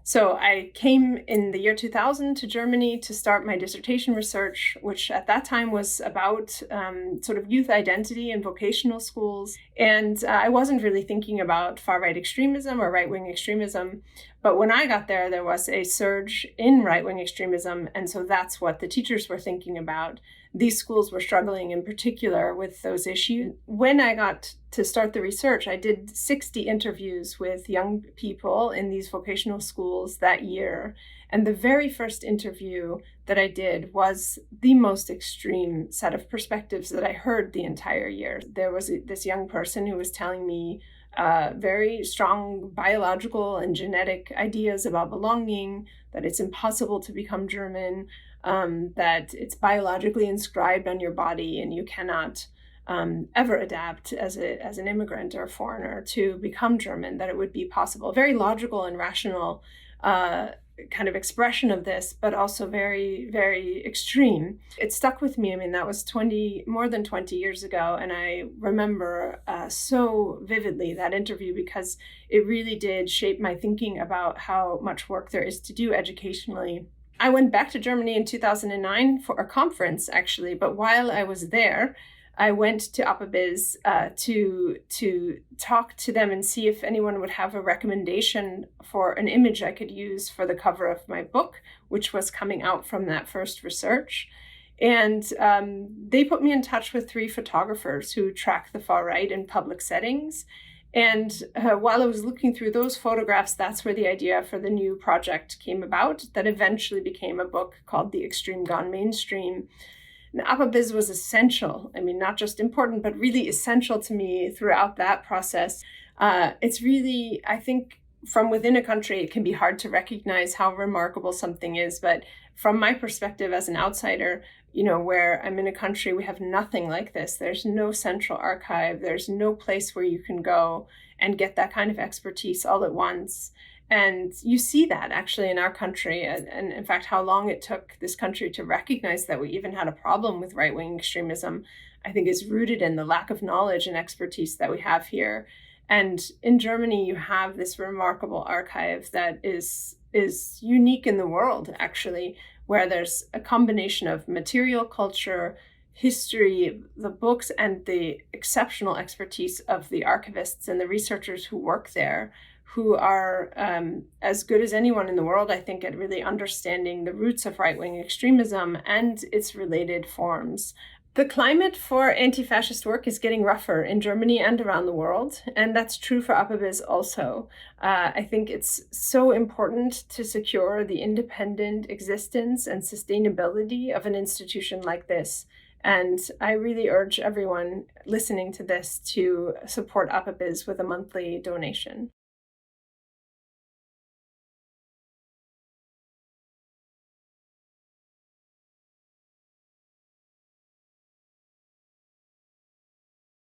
So I came in the year 2000 to Germany to start my dissertation research, which at that time was about sort of youth identity in vocational schools. And I wasn't really thinking about far-right extremism or right-wing extremism. But when I got there, there was a surge in right-wing extremism. And so that's what the teachers were thinking about. These schools were struggling in particular with those issues. When I got to start the research, I did 60 interviews with young people in these vocational schools that year. And the very first interview that I did was the most extreme set of perspectives that I heard the entire year. There was this young person who was telling me very strong biological and genetic ideas about belonging, that it's impossible to become German, that it's biologically inscribed on your body and you cannot ever adapt as an immigrant or a foreigner to become German, that it would be possible. Very logical and rational kind of expression of this, but also very, very extreme. It stuck with me. I mean, that was more than 20 years ago. And I remember so vividly that interview because it really did shape my thinking about how much work there is to do educationally. I went back to Germany in 2009 for a conference, actually. But while I was there, I went to APABIS to talk to them and see if anyone would have a recommendation for an image I could use for the cover of my book, which was coming out from that first research. And they put me in touch with 3 photographers who track the far right in public settings. And while I was looking through those photographs, that's where the idea for the new project came about that eventually became a book called The Extreme Gone Mainstream. And APABIS was essential. I mean, not just important, but really essential to me throughout that process. It's really, I think, from within a country, it can be hard to recognize how remarkable something is. But from my perspective as an outsider, where I'm in a country, we have nothing like this. There's no central archive. There's no place where you can go and get that kind of expertise all at once. And you see that actually in our country, and in fact, how long it took this country to recognize that we even had a problem with right-wing extremism, I think is rooted in the lack of knowledge and expertise that we have here. And in Germany, you have this remarkable archive that is unique in the world, actually, where there's a combination of material culture, history, the books, and the exceptional expertise of the archivists and the researchers who work there, who are as good as anyone in the world, I think, at really understanding the roots of right-wing extremism and its related forms. The climate for anti-fascist work is getting rougher in Germany and around the world, and that's true for APABIS also. I think it's so important to secure the independent existence and sustainability of an institution like this. And I really urge everyone listening to this to support APABIS with a monthly donation.